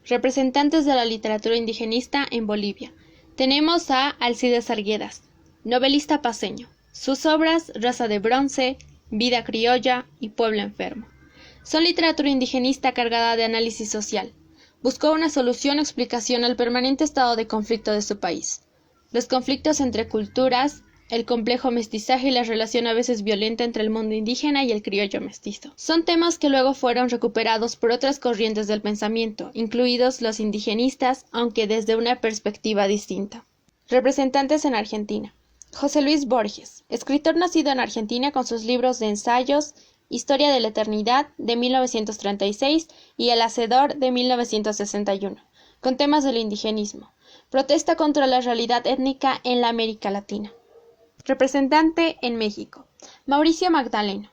representantes de la literatura indigenista en Bolivia. Tenemos a Alcides Arguedas, novelista paceño. Sus obras Raza de Bronce, Vida Criolla y Pueblo Enfermo son literatura indigenista cargada de análisis social. Buscó una solución o explicación al permanente estado de conflicto de su país. Los conflictos entre culturas, el complejo mestizaje y la relación a veces violenta entre el mundo indígena y el criollo mestizo. Son temas que luego fueron recuperados por otras corrientes del pensamiento, incluidos los indigenistas, aunque desde una perspectiva distinta. Representantes en Argentina. José Luis Borges, escritor nacido en Argentina con sus libros de ensayos Historia de la Eternidad de 1936 y El Hacedor de 1961, con temas del indigenismo. Protesta contra la realidad étnica en la América Latina. Representante en México. Mauricio Magdaleno,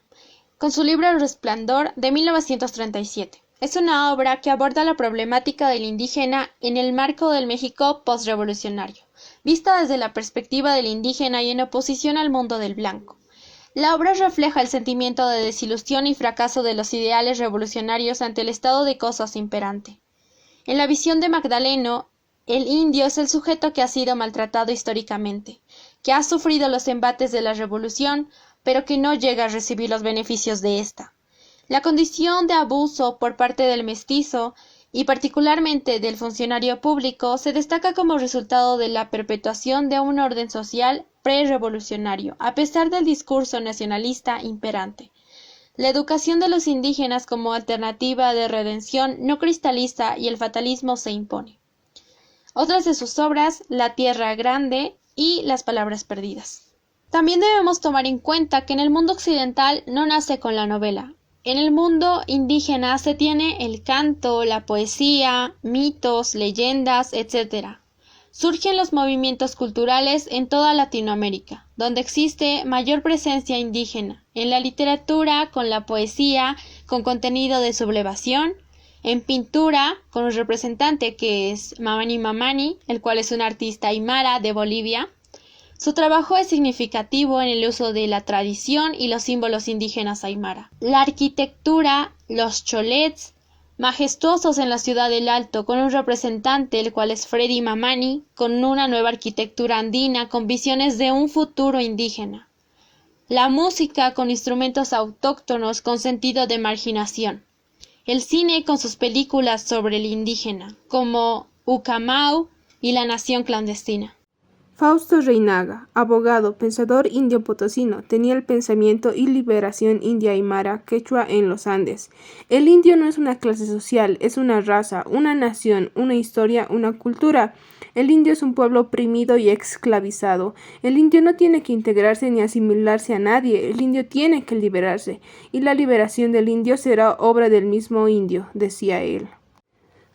con su libro El Resplandor de 1937. Es una obra que aborda la problemática del indígena en el marco del México postrevolucionario, vista desde la perspectiva del indígena y en oposición al mundo del blanco. La obra refleja el sentimiento de desilusión y fracaso de los ideales revolucionarios ante el estado de cosas imperante. En la visión de Magdaleno, el indio es el sujeto que ha sido maltratado históricamente, que ha sufrido los embates de la revolución, pero que no llega a recibir los beneficios de ésta. La condición de abuso por parte del mestizo, y particularmente del funcionario público, se destaca como resultado de la perpetuación de un orden social pre-revolucionario, a pesar del discurso nacionalista imperante. La educación de los indígenas como alternativa de redención no cristaliza y el fatalismo se impone. Otras de sus obras, La Tierra Grande y Las Palabras Perdidas. También debemos tomar en cuenta que en el mundo occidental no nace con la novela. En el mundo indígena se tiene el canto, la poesía, mitos, leyendas, etc. Surgen los movimientos culturales en toda Latinoamérica, donde existe mayor presencia indígena, en la literatura, con la poesía, con contenido de sublevación, en pintura, con un representante que es Mamani Mamani, el cual es un artista aymara de Bolivia. Su trabajo es significativo en el uso de la tradición y los símbolos indígenas aymara. La arquitectura, los cholets, majestuosos en la ciudad del Alto, con un representante, el cual es Freddy Mamani, con una nueva arquitectura andina, con visiones de un futuro indígena. La música, con instrumentos autóctonos, con sentido de marginación. El cine, con sus películas sobre el indígena, como Ucamau y La Nación Clandestina. Fausto Reinaga, abogado, pensador indio potosino, tenía el pensamiento y liberación india aymara quechua en los Andes. El indio no es una clase social, es una raza, una nación, una historia, una cultura. El indio es un pueblo oprimido y esclavizado. El indio no tiene que integrarse ni asimilarse a nadie, el indio tiene que liberarse, y la liberación del indio será obra del mismo indio, decía él.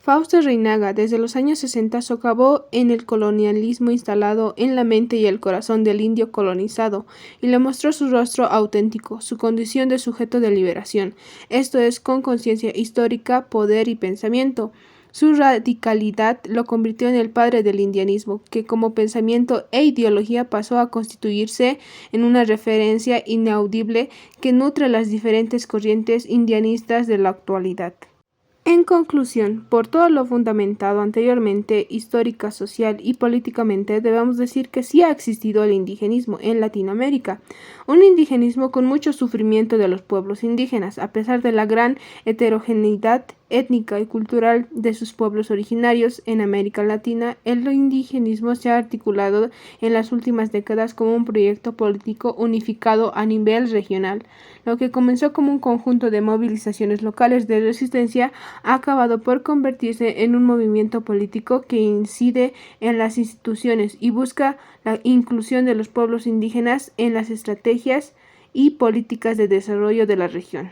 Fausto Reinaga, desde los años 60, socavó en el colonialismo instalado en la mente y el corazón del indio colonizado y le mostró su rostro auténtico, su condición de sujeto de liberación, esto es, con conciencia histórica, poder y pensamiento. Su radicalidad lo convirtió en el padre del indianismo, que como pensamiento e ideología pasó a constituirse en una referencia inaudible que nutre las diferentes corrientes indianistas de la actualidad. En conclusión, por todo lo fundamentado anteriormente, histórica, social y políticamente, debemos decir que sí ha existido el indigenismo en Latinoamérica, un indigenismo con mucho sufrimiento de los pueblos indígenas, a pesar de la gran heterogeneidad étnica y cultural de sus pueblos originarios en América Latina. El indigenismo se ha articulado en las últimas décadas como un proyecto político unificado a nivel regional. Lo que comenzó como un conjunto de movilizaciones locales de resistencia ha acabado por convertirse en un movimiento político que incide en las instituciones y busca la inclusión de los pueblos indígenas en las estrategias y políticas de desarrollo de la región.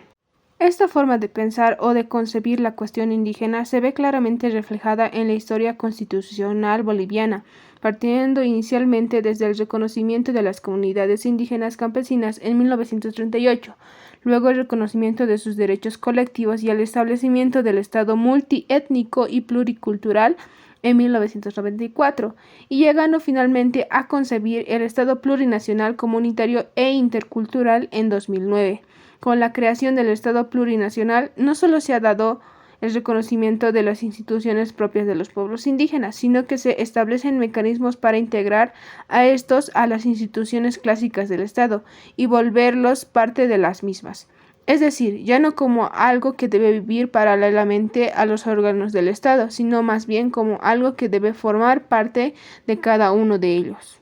Esta forma de pensar o de concebir la cuestión indígena se ve claramente reflejada en la historia constitucional boliviana, partiendo inicialmente desde el reconocimiento de las comunidades indígenas campesinas en 1938, luego el reconocimiento de sus derechos colectivos y el establecimiento del Estado multiétnico y pluricultural en 1994, y llegando finalmente a concebir el Estado plurinacional, comunitario e intercultural en 2009. Con la creación del Estado plurinacional no solo se ha dado el reconocimiento de las instituciones propias de los pueblos indígenas, sino que se establecen mecanismos para integrar a estos a las instituciones clásicas del Estado y volverlos parte de las mismas. Es decir, ya no como algo que debe vivir paralelamente a los órganos del Estado, sino más bien como algo que debe formar parte de cada uno de ellos.